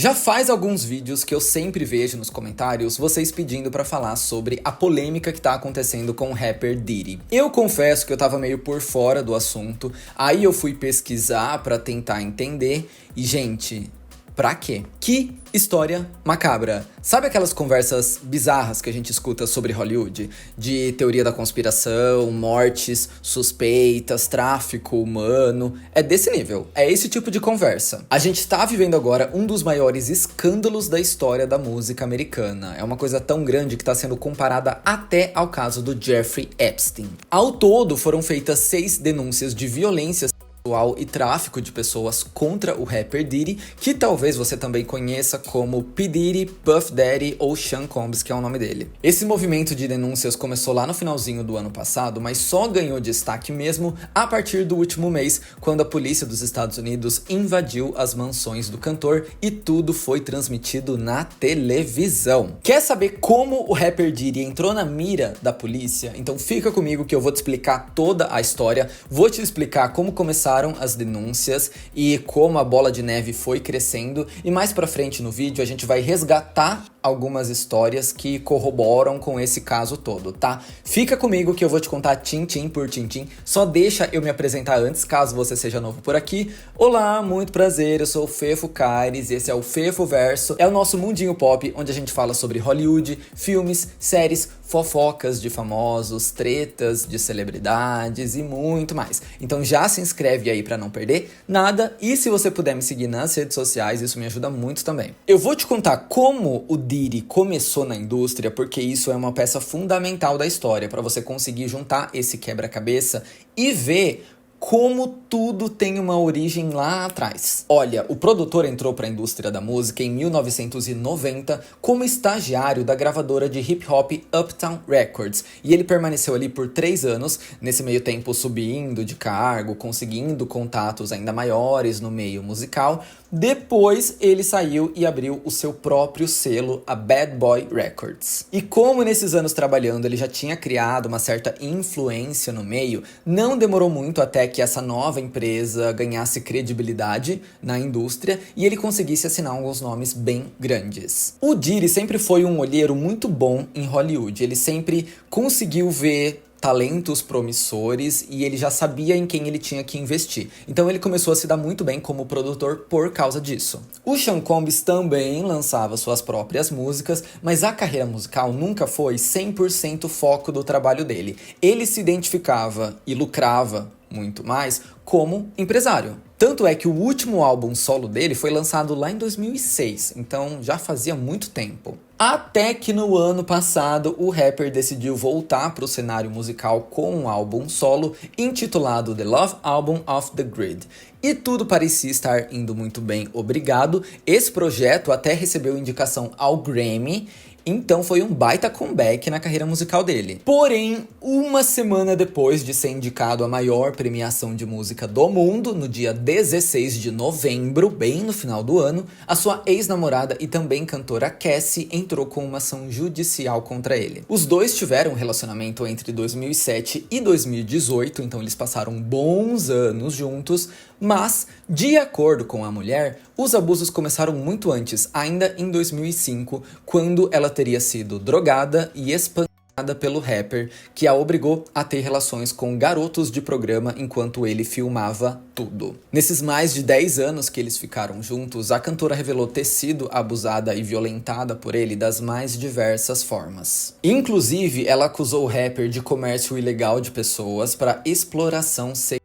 Já faz alguns vídeos que eu sempre vejo nos comentários vocês pedindo pra falar sobre a polêmica que tá acontecendo com o rapper Diddy. Eu confesso que eu tava meio por fora do assunto, aí eu fui pesquisar pra tentar entender e, gente, pra quê? Que história macabra. Sabe aquelas conversas bizarras que a gente escuta sobre Hollywood? De teoria da conspiração, mortes suspeitas, tráfico humano. É desse nível. É esse tipo de conversa. A gente tá vivendo agora um dos maiores escândalos da história da música americana. É uma coisa tão grande que tá sendo comparada até ao caso do Jeffrey Epstein. Ao todo, foram feitas 6 denúncias de violência sexual e tráfico de pessoas contra o rapper Diddy, que talvez você também conheça como P. Diddy, Puff Daddy ou Sean Combs, que é o nome dele. Esse movimento de denúncias começou lá no finalzinho do ano passado, mas só ganhou destaque mesmo a partir do último mês, quando a polícia dos Estados Unidos invadiu as mansões do cantor e tudo foi transmitido na televisão. Quer saber como o rapper Diddy entrou na mira da polícia? Então fica comigo que eu vou te explicar toda a história, vou te explicar como começaram as denúncias e como a bola de neve foi crescendo, e mais pra frente no vídeo a gente vai resgatar algumas histórias que corroboram com esse caso todo, tá? Fica comigo que eu vou te contar tintim por tintim, só deixa eu me apresentar antes, caso você seja novo por aqui. Olá, muito prazer, eu sou o Fefo Caires e esse é o Fefo Verso, é o nosso mundinho pop, onde a gente fala sobre Hollywood, filmes, séries, fofocas de famosos, tretas de celebridades e muito mais. Então já se inscreve aí pra não perder nada, e se você puder me seguir nas redes sociais, isso me ajuda muito também. Eu vou te contar como o Diddy começou na indústria, porque isso é uma peça fundamental da história, para você conseguir juntar esse quebra-cabeça e ver como tudo tem uma origem lá atrás. Olha, o produtor entrou para a indústria da música em 1990 como estagiário da gravadora de hip hop Uptown Records, e ele permaneceu ali por 3 anos, nesse meio tempo subindo de cargo, conseguindo contatos ainda maiores no meio musical. Depois ele saiu e abriu o seu próprio selo, a Bad Boy Records. E como nesses anos trabalhando ele já tinha criado uma certa influência no meio, não demorou muito até que essa nova empresa ganhasse credibilidade na indústria e ele conseguisse assinar alguns nomes bem grandes. O Diddy sempre foi um olheiro muito bom em Hollywood, ele sempre conseguiu ver talentos promissores e ele já sabia em quem ele tinha que investir. Então ele começou a se dar muito bem como produtor por causa disso. O Sean Combs também lançava suas próprias músicas, mas a carreira musical nunca foi 100% foco do trabalho dele. Ele se identificava e lucrava muito mais como empresário. Tanto é que o último álbum solo dele foi lançado lá em 2006, então já fazia muito tempo. Até que no ano passado o rapper decidiu voltar para o cenário musical com um álbum solo intitulado The Love Album of the Grid. E tudo parecia estar indo muito bem, obrigado. Esse projeto até recebeu indicação ao Grammy, então foi um baita comeback na carreira musical dele. Porém, uma semana depois de ser indicado à maior premiação de música do mundo, no dia 16 de novembro, bem no final do ano, a sua ex-namorada e também cantora Cassie entrou com uma ação judicial contra ele. Os dois tiveram um relacionamento entre 2007 e 2018, então eles passaram bons anos juntos, mas, de acordo com a mulher, os abusos começaram muito antes, ainda em 2005, quando ela teria sido drogada e espancada pelo rapper, que a obrigou a ter relações com garotos de programa enquanto ele filmava tudo. Nesses mais de 10 anos que eles ficaram juntos, a cantora revelou ter sido abusada e violentada por ele das mais diversas formas. Inclusive, ela acusou o rapper de comércio ilegal de pessoas para exploração sexual.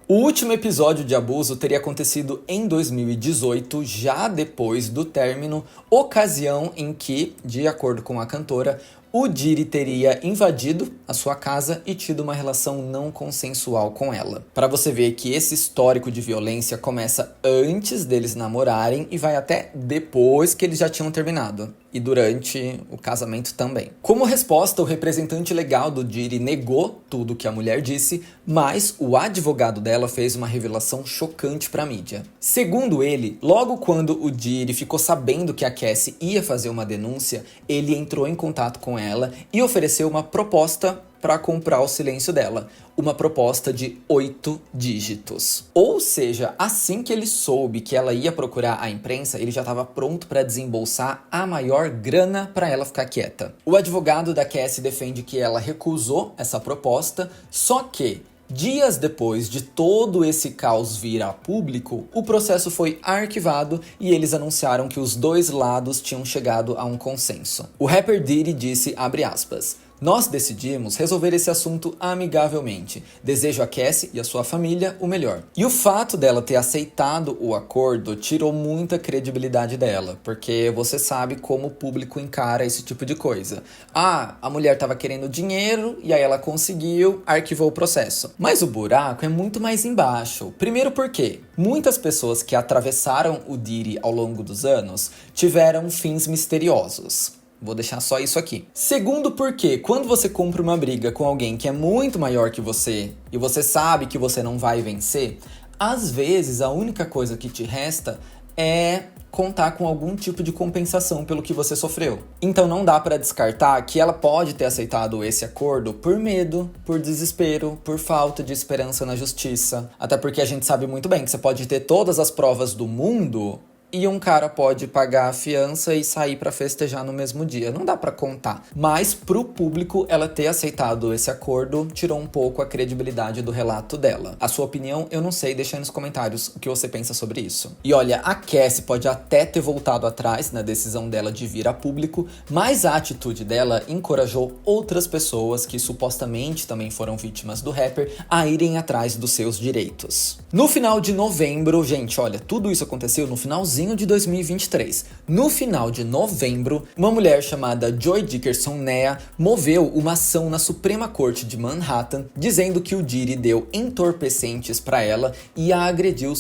O último episódio de abuso teria acontecido em 2018, já depois do término, ocasião em que, de acordo com a cantora, o Diddy teria invadido a sua casa e tido uma relação não consensual com ela. Para você ver que esse histórico de violência começa antes deles namorarem e vai até depois que eles já tinham terminado. E durante o casamento também. Como resposta, o representante legal do Diddy negou tudo que a mulher disse, mas o advogado dela fez uma revelação chocante para a mídia. Segundo ele, logo quando o Diddy ficou sabendo que a Cassie ia fazer uma denúncia, ele entrou em contato com ela e ofereceu uma proposta para comprar o silêncio dela. Uma proposta de 8 dígitos. Ou seja, assim que ele soube que ela ia procurar a imprensa, ele já estava pronto para desembolsar a maior grana para ela ficar quieta. O advogado da Cassie defende que ela recusou essa proposta, só que dias depois de todo esse caos vir a público, o processo foi arquivado e eles anunciaram que os dois lados tinham chegado a um consenso. O rapper Diddy disse, abre aspas, nós decidimos resolver esse assunto amigavelmente. Desejo a Cassie e a sua família o melhor. E o fato dela ter aceitado o acordo tirou muita credibilidade dela, porque você sabe como o público encara esse tipo de coisa. Ah, a mulher estava querendo dinheiro e aí ela conseguiu, arquivou o processo. Mas o buraco é muito mais embaixo. Primeiro porque muitas pessoas que atravessaram o Diddy ao longo dos anos tiveram fins misteriosos. Vou deixar só isso aqui. Segundo porque, quando você compra uma briga com alguém que é muito maior que você e você sabe que você não vai vencer, às vezes a única coisa que te resta é contar com algum tipo de compensação pelo que você sofreu. Então não dá para descartar que ela pode ter aceitado esse acordo por medo, por desespero, por falta de esperança na justiça. Até porque a gente sabe muito bem que você pode ter todas as provas do mundo e um cara pode pagar a fiança e sair pra festejar no mesmo dia. Não dá pra contar. Mas pro público, ela ter aceitado esse acordo tirou um pouco a credibilidade do relato dela. A sua opinião, eu não sei, deixa aí nos comentários o que você pensa sobre isso. E olha, a Cassie pode até ter voltado atrás na decisão dela de vir a público, mas a atitude dela encorajou outras pessoas que supostamente também foram vítimas do rapper a irem atrás dos seus direitos. No final de novembro, gente, olha, tudo isso aconteceu no finalzinho de 2023. No final de novembro, uma mulher chamada Joy Dickerson Nea moveu uma ação na Suprema Corte de Manhattan dizendo que o Diddy deu entorpecentes para ela e a agrediu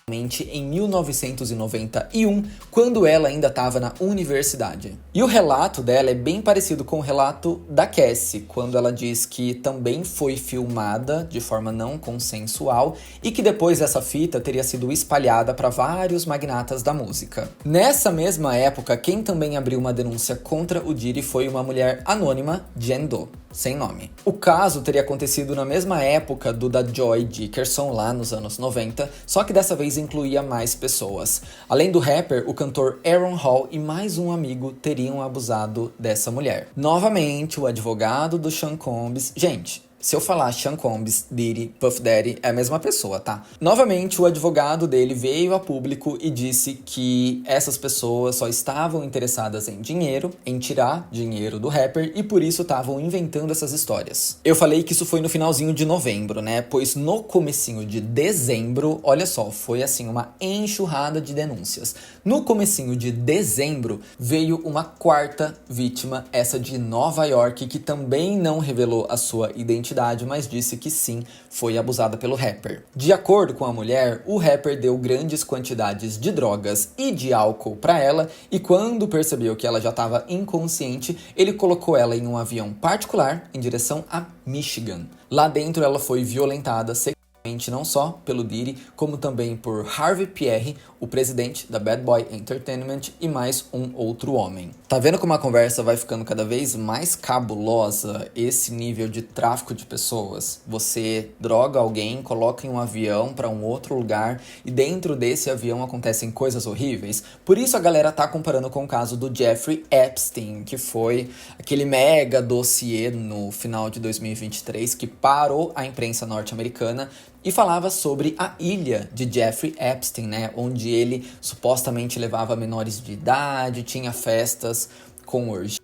em 1991, quando ela ainda estava na universidade. E o relato dela é bem parecido com o relato da Cassie, quando ela diz que também foi filmada de forma não consensual e que depois essa fita teria sido espalhada para vários magnatas da música. Nessa mesma época, quem também abriu uma denúncia contra o Diddy foi uma mulher anônima, Jane Doe, sem nome. O caso teria acontecido na mesma época do da Joy Dickerson, lá nos anos 90, só que dessa vez incluía mais pessoas. Além do rapper, o cantor Aaron Hall e mais um amigo teriam abusado dessa mulher. Novamente, o advogado do Sean Combs... Gente, se eu falar Sean Combs, Diddy, Puff Daddy, é a mesma pessoa, tá? Novamente, o advogado dele veio a público e disse que essas pessoas só estavam interessadas em dinheiro, em tirar dinheiro do rapper e por isso estavam inventando essas histórias. Eu falei que isso foi no finalzinho de novembro, né? Pois no comecinho de dezembro, olha só, foi assim uma enxurrada de denúncias. No comecinho de dezembro, veio uma quarta vítima, essa de Nova York, que também não revelou a sua identidade, mas disse que sim, foi abusada pelo rapper. De acordo com a mulher, o rapper deu grandes quantidades de drogas e de álcool para ela e quando percebeu que ela já estava inconsciente, ele colocou ela em um avião particular em direção a Michigan. Lá dentro ela foi violentada não só pelo Diddy, como também por Harvey Pierre, o presidente da Bad Boy Entertainment e mais um outro homem. Tá vendo como a conversa vai ficando cada vez mais cabulosa, esse nível de tráfico de pessoas? Você droga alguém, coloca em um avião para um outro lugar e dentro desse avião acontecem coisas horríveis. Por isso a galera tá comparando com o caso do Jeffrey Epstein, que foi aquele mega dossiê no final de 2023 que parou a imprensa norte-americana e falava sobre a ilha de Jeffrey Epstein, né? Onde ele supostamente levava menores de idade, tinha festas com orgias,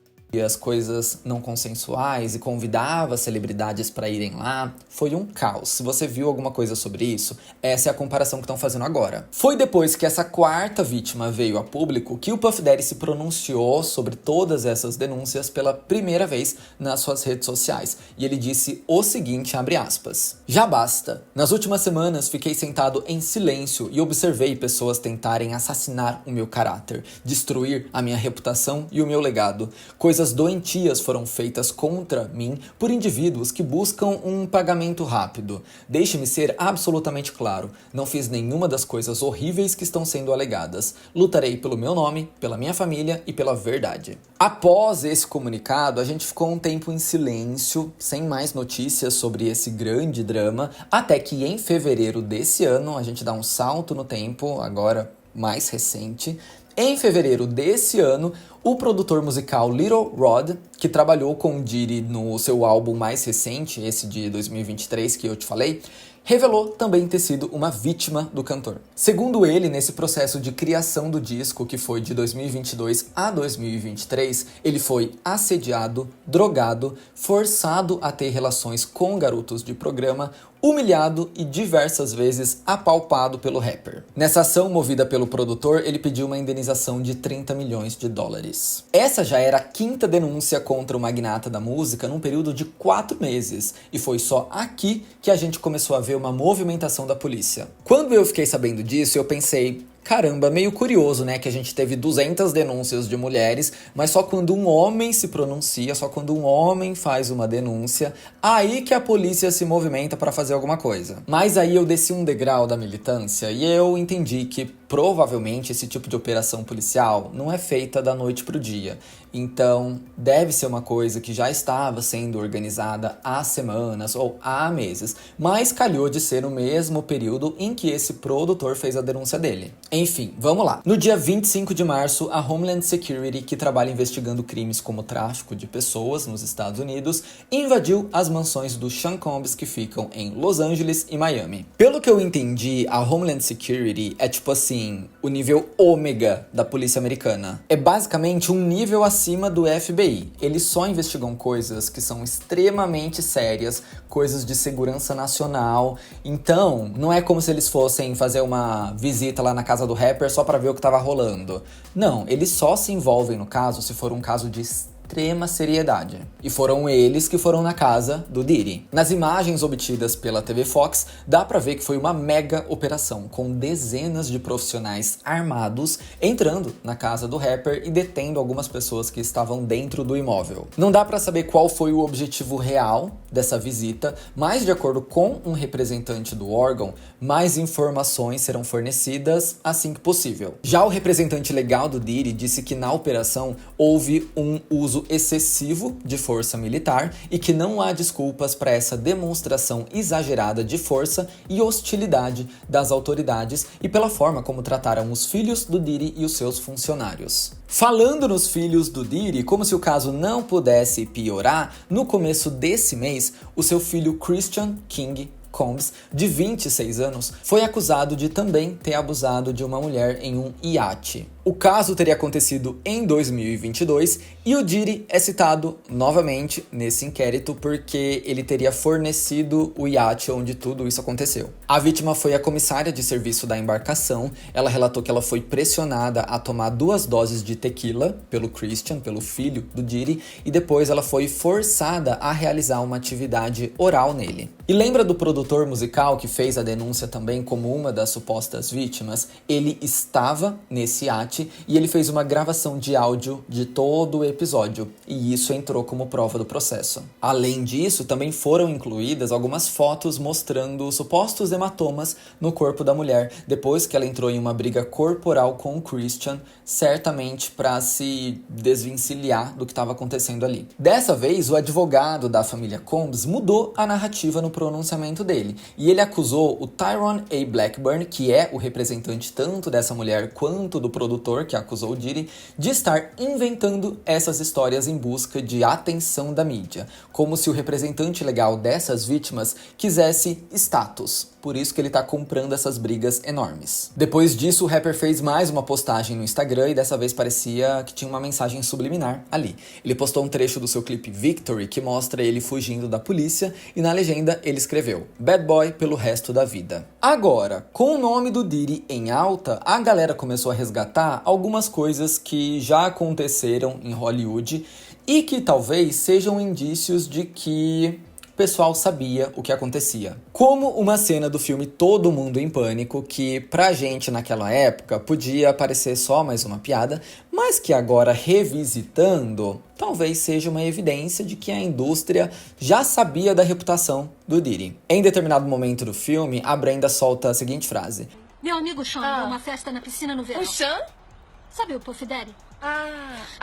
coisas não consensuais e convidava celebridades para irem lá. Foi um caos. Se você viu alguma coisa sobre isso, essa é a comparação que estão fazendo agora. Foi depois que essa quarta vítima veio a público que o Puff Daddy se pronunciou sobre todas essas denúncias pela primeira vez nas suas redes sociais. E ele disse o seguinte, abre aspas, já basta. Nas últimas semanas fiquei sentado em silêncio e observei pessoas tentarem assassinar o meu caráter, destruir a minha reputação e o meu legado. Coisas coisas doentias foram feitas contra mim por indivíduos que buscam um pagamento rápido. Deixe-me ser absolutamente claro, não fiz nenhuma das coisas horríveis que estão sendo alegadas. Lutarei pelo meu nome, pela minha família e pela verdade. Após esse comunicado, a gente ficou um tempo em silêncio, sem mais notícias sobre esse grande drama, até que em fevereiro desse ano, a gente dá um salto no tempo, agora mais recente. Em fevereiro desse ano, o produtor musical Little Rod, que trabalhou com Diddy no seu álbum mais recente, esse de 2023 que eu te falei, revelou também ter sido uma vítima do cantor. Segundo ele, nesse processo de criação do disco, que foi de 2022 a 2023, ele foi assediado, drogado, forçado a ter relações com garotos de programa, humilhado e diversas vezes apalpado pelo rapper. Nessa ação movida pelo produtor, ele pediu uma indenização de 30 milhões de dólares. Essa já era a quinta denúncia contra o magnata da música num período de 4 meses, e foi só aqui que a gente começou a ver uma movimentação da polícia. Quando eu fiquei sabendo disso, eu pensei, caramba, meio curioso, né, que a gente teve 200 denúncias de mulheres, mas só quando um homem se pronuncia, só quando um homem faz uma denúncia, aí que a polícia se movimenta para fazer alguma coisa. Mas aí eu desci um degrau da militância e eu entendi que provavelmente esse tipo de operação policial não é feita da noite pro dia. Então, deve ser uma coisa que já estava sendo organizada há semanas ou há meses, mas calhou de ser no mesmo período em que esse produtor fez a denúncia dele. Enfim, vamos lá. No dia 25 de março, a Homeland Security, que trabalha investigando crimes como tráfico de pessoas nos Estados Unidos, invadiu as mansões dos Sean Combs, que ficam em Los Angeles e Miami. Pelo que eu entendi, a Homeland Security é tipo assim, o nível ômega da polícia americana. É basicamente um nível acima do FBI. Eles só investigam coisas que são extremamente sérias, coisas de segurança nacional. Então, não é como se eles fossem fazer uma visita lá na casa do rapper só pra ver o que tava rolando. Não, eles só se envolvem no caso se for um caso de extrema seriedade. E foram eles que foram na casa do Diddy. Nas imagens obtidas pela TV Fox, dá pra ver que foi uma mega operação, com dezenas de profissionais armados entrando na casa do rapper e detendo algumas pessoas que estavam dentro do imóvel. Não dá pra saber qual foi o objetivo real dessa visita, mas de acordo com um representante do órgão, mais informações serão fornecidas assim que possível. Já o representante legal do Diddy disse que na operação houve um uso excessivo de força militar e que não há desculpas para essa demonstração exagerada de força e hostilidade das autoridades e pela forma como trataram os filhos do Diddy e os seus funcionários. Falando nos filhos do Diddy, como se o caso não pudesse piorar, no começo desse mês, o seu filho Christian King Combs, de 26 anos, foi acusado de também ter abusado de uma mulher em um iate. O caso teria acontecido em 2022 e o Diddy é citado novamente nesse inquérito porque ele teria fornecido o iate onde tudo isso aconteceu. A vítima foi a comissária de serviço da embarcação. Ela relatou que ela foi pressionada a tomar 2 doses de tequila pelo Christian, pelo filho do Diddy, e depois ela foi forçada a realizar uma atividade oral nele. E lembra do produtor musical que fez a denúncia também como uma das supostas vítimas? Ele estava nesse iate e ele fez uma gravação de áudio de todo o episódio, e isso entrou como prova do processo. Além disso, também foram incluídas algumas fotos mostrando supostos hematomas no corpo da mulher, depois que ela entrou em uma briga corporal com o Christian, certamente para se desvencilhar do que estava acontecendo ali. Dessa vez, o advogado da família Combs mudou a narrativa no pronunciamento dele, e ele acusou o Tyrone A. Blackburn, que é o representante tanto dessa mulher quanto do produtor que acusou o Diddy, de estar inventando essas histórias em busca de atenção da mídia, como se o representante legal dessas vítimas quisesse status. Por isso que ele tá comprando essas brigas enormes. Depois disso, o rapper fez mais uma postagem no Instagram e dessa vez parecia que tinha uma mensagem subliminar ali. Ele postou um trecho do seu clipe Victory que mostra ele fugindo da polícia e na legenda ele escreveu "Bad Boy pelo resto da vida". Agora, com o nome do Diddy em alta, a galera começou a resgatar algumas coisas que já aconteceram em Hollywood e que talvez sejam indícios de que o pessoal sabia o que acontecia. Como uma cena do filme Todo Mundo em Pânico, que pra gente naquela época podia parecer só mais uma piada, mas que agora revisitando, talvez seja uma evidência de que a indústria já sabia da reputação do Diddy. Em determinado momento do filme, a Brenda solta a seguinte frase: Meu amigo Sean deu uma festa na piscina no verão. O Sean? Sabe o Puff Daddy?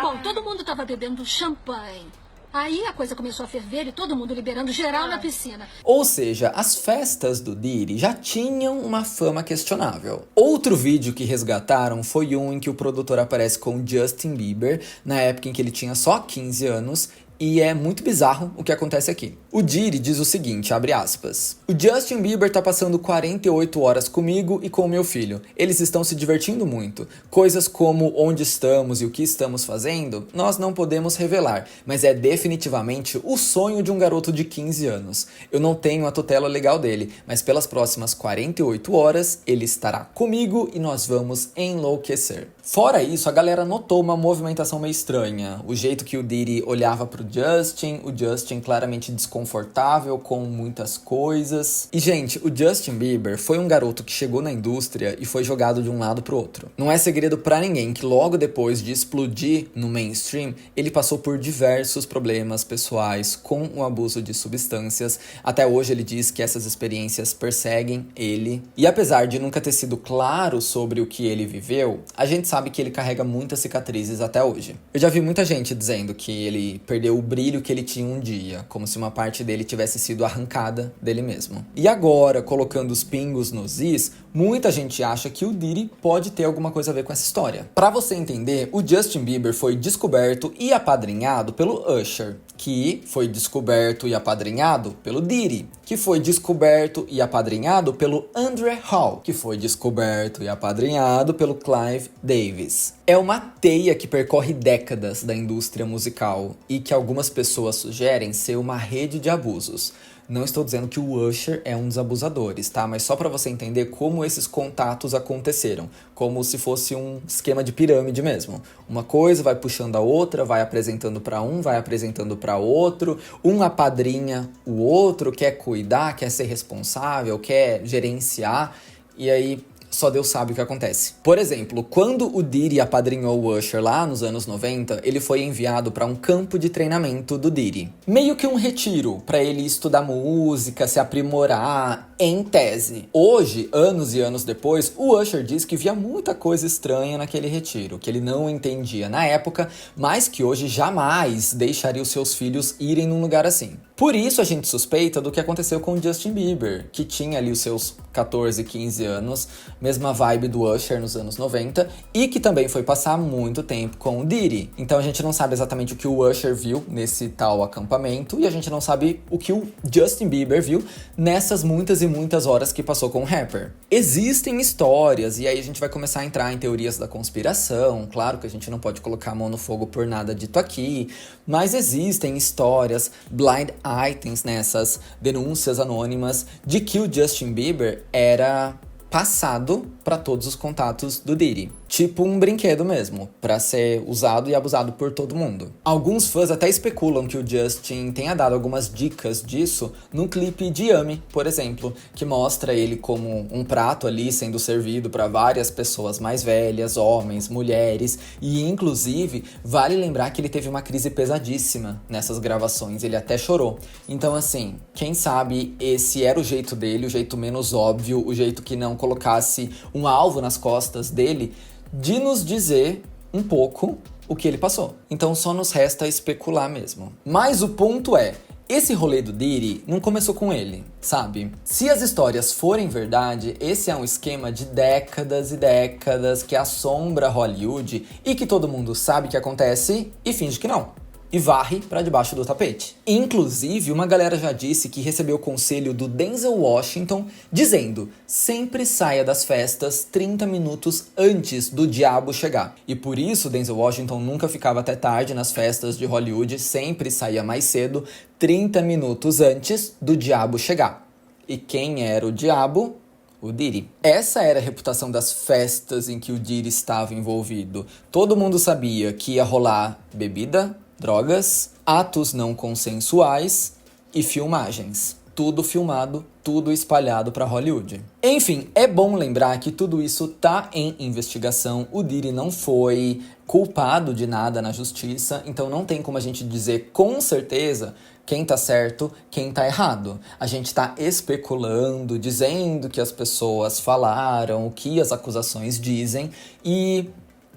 Bom, todo mundo tava bebendo champanhe. Aí a coisa começou a ferver e todo mundo liberando geral na piscina. Ou seja, as festas do Diddy já tinham uma fama questionável. Outro vídeo que resgataram foi um em que o produtor aparece com Justin Bieber, na época em que ele tinha só 15 anos, e é muito bizarro o que acontece aqui. O Diddy diz o seguinte, abre aspas: "O Justin Bieber tá passando 48 horas comigo e com o meu filho. Eles estão se divertindo muito. Coisas como onde estamos e o que estamos fazendo, nós não podemos revelar, mas é definitivamente o sonho de um garoto de 15 anos. Eu não tenho a tutela legal dele, mas pelas próximas 48 horas ele estará comigo e nós vamos enlouquecer." Fora isso, a galera notou uma movimentação meio estranha. O jeito que o Diddy olhava pro Justin, o Justin claramente desconfortável com muitas coisas. E, gente, o Justin Bieber foi um garoto que chegou na indústria e foi jogado de um lado pro outro. Não é segredo pra ninguém que logo depois de explodir no mainstream, ele passou por diversos problemas pessoais com o abuso de substâncias. Até hoje ele diz que essas experiências perseguem ele. E apesar de nunca ter sido claro sobre o que ele viveu, a gente sabe que ele carrega muitas cicatrizes até hoje. Eu já vi muita gente dizendo que ele perdeu o brilho que ele tinha um dia, como se uma parte dele tivesse sido arrancada dele mesmo. E agora, colocando os pingos nos is, muita gente acha que o Diddy pode ter alguma coisa a ver com essa história. Pra você entender, o Justin Bieber foi descoberto e apadrinhado pelo Usher, que foi descoberto e apadrinhado pelo Diddy, que foi descoberto e apadrinhado pelo Andrew Hall, que foi descoberto e apadrinhado pelo Clive Davis. É uma teia que percorre décadas da indústria musical e que algumas pessoas sugerem ser uma rede de abusos. Não estou dizendo que o Usher é um dos abusadores, tá? Mas só para você entender como esses contatos aconteceram. Como se fosse um esquema de pirâmide mesmo. Uma coisa vai puxando a outra, vai apresentando para um, vai apresentando para outro. Um apadrinha o outro, quer cuidar, quer ser responsável, quer gerenciar. E aí só Deus sabe o que acontece. Por exemplo, quando o Diddy apadrinhou o Usher lá nos anos 90, ele foi enviado para um campo de treinamento do Diddy. Meio que um retiro, para ele estudar música, se aprimorar, em tese. Hoje, anos e anos depois, o Usher diz que via muita coisa estranha naquele retiro, que ele não entendia na época, mas que hoje jamais deixaria os seus filhos irem num lugar assim. Por isso a gente suspeita do que aconteceu com o Justin Bieber, que tinha ali os seus 14, 15 anos, mesma vibe do Usher nos anos 90, e que também foi passar muito tempo com o Diddy. Então a gente não sabe exatamente o que o Usher viu nesse tal acampamento, e a gente não sabe o que o Justin Bieber viu nessas muitas e muitas horas que passou com o rapper. Existem histórias, e aí a gente vai começar a entrar em teorias da conspiração. Claro que a gente não pode colocar a mão no fogo por nada dito aqui, mas existem histórias, blind items nessas denúncias anônimas de que o Justin Bieber era passado para todos os contatos do Diddy. Tipo um brinquedo mesmo, para ser usado e abusado por todo mundo. Alguns fãs até especulam que o Justin tenha dado algumas dicas disso no clipe de Yummy, por exemplo, que mostra ele como um prato ali sendo servido para várias pessoas mais velhas, homens, mulheres, e inclusive vale lembrar que ele teve uma crise pesadíssima nessas gravações, ele até chorou. Então assim, quem sabe esse era o jeito dele, o jeito menos óbvio, o jeito que não colocasse um alvo nas costas dele, de nos dizer um pouco o que ele passou. Então só nos resta especular mesmo. Mas o ponto é, esse rolê do Diddy não começou com ele, sabe? Se as histórias forem verdade, esse é um esquema de décadas e décadas que assombra Hollywood e que todo mundo sabe que acontece e finge que não. E varre pra debaixo do tapete. Inclusive, uma galera já disse que recebeu o conselho do Denzel Washington dizendo: sempre saia das festas 30 minutos antes do diabo chegar. E por isso, Denzel Washington nunca ficava até tarde nas festas de Hollywood, sempre saía mais cedo, 30 minutos antes do diabo chegar. E quem era o diabo? O Diddy. Essa era a reputação das festas em que o Diddy estava envolvido. Todo mundo sabia que ia rolar bebida, drogas, atos não consensuais e filmagens. Tudo filmado, tudo espalhado para Hollywood. Enfim, é bom lembrar que tudo isso tá em investigação. O Diddy não foi culpado de nada na justiça, então não tem como a gente dizer com certeza quem tá certo, quem tá errado. A gente tá especulando, dizendo que as pessoas falaram, o que as acusações dizem e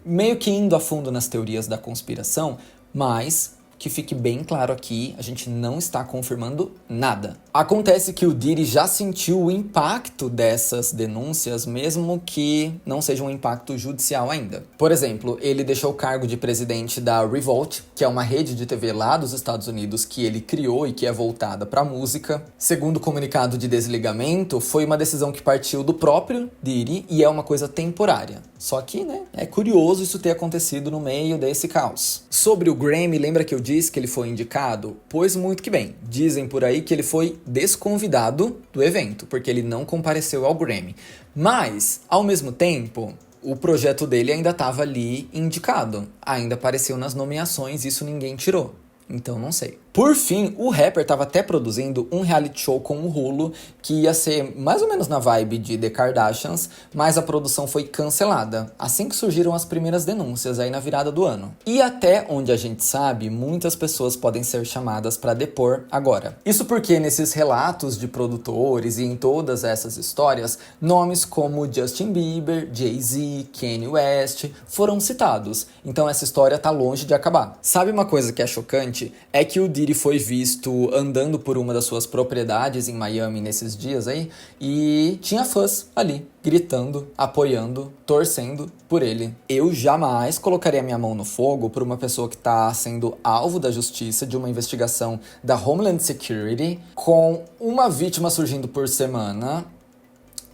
meio que indo a fundo nas teorias da conspiração, mas que fique bem claro aqui, a gente não está confirmando nada. Acontece que o Diddy já sentiu o impacto dessas denúncias, mesmo que não seja um impacto judicial ainda. Por exemplo, ele deixou o cargo de presidente da Revolt, que é uma rede de TV lá dos Estados Unidos que ele criou e que é voltada para música. Segundo o comunicado de desligamento, foi uma decisão que partiu do próprio Diddy e é uma coisa temporária. Só que, né, é curioso isso ter acontecido no meio desse caos. Sobre o Grammy, lembra que eu disse que ele foi indicado? Pois muito que bem. Dizem por aí que ele foi desconvidado do evento, porque ele não compareceu ao Grammy. Mas, ao mesmo tempo, o projeto dele ainda estava ali indicado. Ainda apareceu nas nomeações, isso ninguém tirou. Então não sei. Por fim, o rapper estava até produzindo um reality show com o Hulu, que ia ser mais ou menos na vibe de The Kardashians, mas a produção foi cancelada, assim que surgiram as primeiras denúncias aí na virada do ano. E até onde a gente sabe, muitas pessoas podem ser chamadas para depor agora. Isso porque nesses relatos de produtores e em todas essas histórias, nomes como Justin Bieber, Jay-Z, Kanye West foram citados. Então essa história tá longe de acabar. Sabe uma coisa que é chocante? É que o Diddy foi visto andando por uma das suas propriedades em Miami nesses dias aí e tinha fãs ali, gritando, apoiando, torcendo por ele. Eu jamais colocaria minha mão no fogo por uma pessoa que está sendo alvo da justiça de uma investigação da Homeland Security com uma vítima surgindo por semana.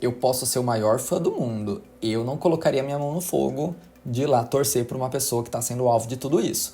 Eu posso ser o maior fã do mundo. Eu não colocaria minha mão no fogo de ir lá torcer por uma pessoa que está sendo alvo de tudo isso.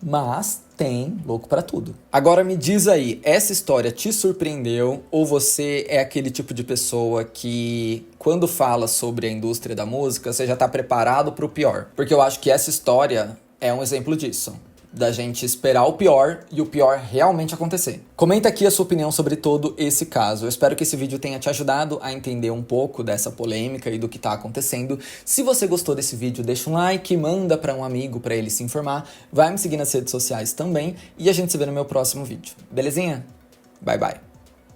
Mas tem louco pra tudo. Agora me diz aí, essa história te surpreendeu ou você é aquele tipo de pessoa que quando fala sobre a indústria da música, você já tá preparado pro pior? Porque eu acho que essa história é um exemplo disso. Da gente esperar o pior e o pior realmente acontecer. Comenta aqui a sua opinião sobre todo esse caso. Eu espero que esse vídeo tenha te ajudado a entender um pouco dessa polêmica e do que tá acontecendo. Se você gostou desse vídeo, deixa um like, manda para um amigo para ele se informar. Vai me seguir nas redes sociais também e a gente se vê no meu próximo vídeo. Belezinha? Bye, bye.